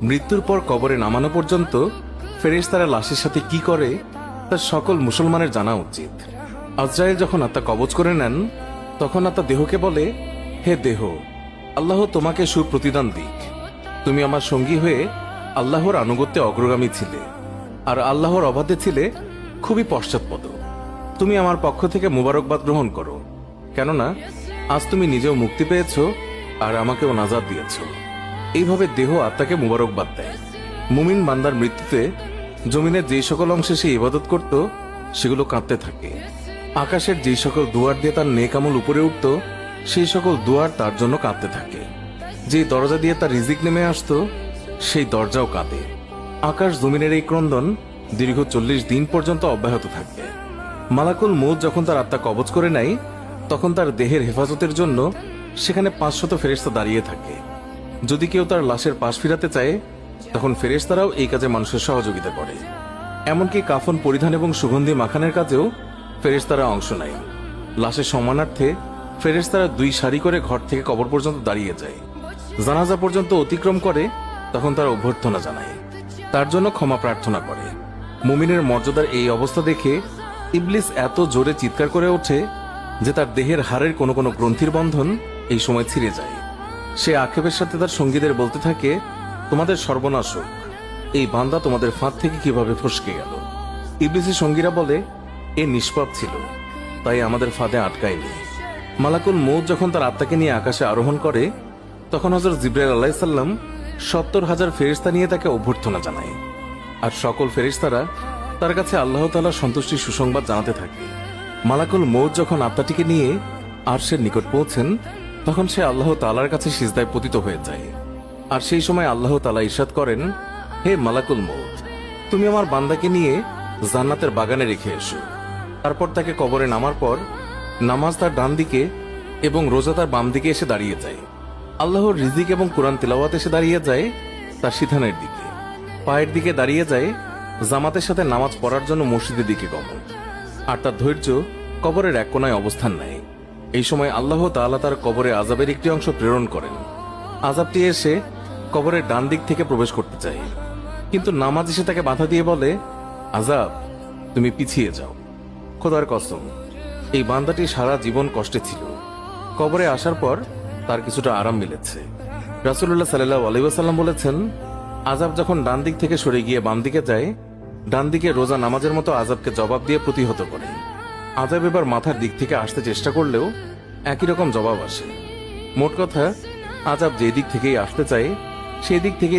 মৃত্যুর পর কবরে নামানো পর্যন্ত ফেরেশতারা লাশের সাথে কি করে তা সকল মুসলমানের জানা উচিত। আজরাইল যখন আত্মা কবজ করে নেন তখন আত্মা দেহকে বলে, হে দেহ, আল্লাহ তোমাকে সুপ্রতিদান দিক। তুমি আমার সঙ্গী হয়ে আল্লাহর আনুগত্যে অগ্রগামী ছিলে, আর আল্লাহর অবাধে ছিলে খুবই পশ্চাৎপদ। তুমি আমার পক্ষ থেকে মুবারকবাদ গ্রহণ করো, কেননা আজ তুমি নিজেও মুক্তি পেয়েছ আর আমাকেও নাজাত দিয়েছ। এইভাবে দেহ আত্মাকে মুবারকবাদ দেয়। মুমিন বান্দার মৃত্যুতে জমিনের যেই সকল অংশে সে ইবাদত করত সেগুলো কাঁদতে থাকে। আকাশের যেই সকল দুয়ার দিয়ে তার নেক আমল উপরে উঠত সেই সকল দুয়ার তার জন্য কাঁদতে থাকে। যেই দরজা দিয়ে তার রিজিক নেমে আসতো সেই দরজাও কাঁদে। আকাশ জমিনের এই ক্রন্দন দীর্ঘ 40 দিন পর্যন্ত অব্যাহত থাকবে। মালাকুল মউত যখন তার আত্মা কবজ করে নেয় তখন তার দেহের হেফাজতের জন্য সেখানে 500 ফেরেশতা দাঁড়িয়ে থাকে। যদি কেউ তার লাশের পাশ ফিরাতে চায় তখন ফেরেশতারাও এই কাজে মানুষের সহযোগিতা করে। এমনকি কাফন পরিধান এবং সুগন্ধি মাখানের কাজেও ফেরেশতারা অংশ নেয়। লাশের সম্মানার্থে ফেরেশতারা 2 সারি করে ঘর থেকে কবর পর্যন্ত দাঁড়িয়ে যায়। জানাজা পর্যন্ত অতিক্রম করে তখন তারা অভ্যর্থনা জানায়, তার জন্য ক্ষমা প্রার্থনা করে। মুমিনের মর্যাদার এই অবস্থা দেখে ইবলিস এত জোরে চিৎকার করে ওঠে যে তার দেহের হাড়ের কোনো কোনো গ্রন্থির বন্ধন এই সময় ছিঁড়ে যায়। সে আক্ষেপের সাথে তার সঙ্গীদের বলতে থাকে, তোমাদের সর্বনাশ হোক, এই বান্দা তোমাদের ফাঁদ থেকে কিভাবে ফসকে গেল। ইবলিসের সঙ্গীরা বলে, এ নিষ্পাপ ছিল, তাই আমাদের ফাঁদে আটকায়নি। মালাকুল মউত যখন তার আত্মাকে নিয়ে আকাশে আরোহণ করে তখন হযরত জিবরাইল আলাইহিস সালাম 70,000 ফেরেশতা নিয়ে তাকে অভ্যর্থনা জানায়। আর সকল ফেরেশতারা তার কাছে আল্লাহ তাআলার সন্তুষ্টির সুসংবাদ জানাতে থাকে। মালাকুল মউত যখন আত্মাটিকে নিয়ে আরশের নিকট পৌঁছেন তখন সে আল্লাহ তাআলার কাছে সিজদায় পতিত হয়ে যায়। আর সেই সময় আল্লাহ তাআলা ইরশাদ করেন, হে মালাকুল মউত, তুমি আমার বান্দাকে নিয়ে জান্নাতের বাগানে রেখে এসো। তারপর তাকে কবরে নামার পর নামাজ তার ডান দিকে এবং রোজা তার বাম দিকে এসে দাঁড়িয়ে যায়। আল্লাহর রিজিক এবং কোরআন তিলাওয়াত এসে দাঁড়িয়ে যায় তার সিধানের দিকে। পায়ের দিকে দাঁড়িয়ে যায় জামাতের সাথে নামাজ পড়ার জন্য মসজিদের দিকে গমন। আর তার ধৈর্য কবরের এক কোনায় অবস্থান নেয়। এই সময় আল্লাহ তাআলা তার কবরে আযাবের একটি অংশ প্রেরণ করেন। আযাবটি এসে কবরের ডান দিক থেকে প্রবেশ করতে চায়, কিন্তু নামাজ এসে তাকে বাধা দিয়ে বলে, আযাব, তুমি পিছিয়ে যাও। খোদার কসম, এই বান্দাটি সারা জীবন কষ্টে ছিল, কবরে আসার পর তার কিছুটা আরাম মিলেছে। রাসূলুল্লাহ সাল্লাল্লাহু আলাইহি ওয়াসাল্লাম বলেছেন, আযাব যখন ডান দিক থেকে সরে গিয়ে বাম দিকে যায়, ডান দিকে রোজা নামাজের মতো আযাবকে জবাব দিয়ে প্রতিহত করে। আযাব এবার মাথার দিক থেকে আসতে চেষ্টা করলেও একই রকম জবাব আসে। মোট কথা, আযাব যে দিক থেকেই আসতে চায় সেই দিক থেকে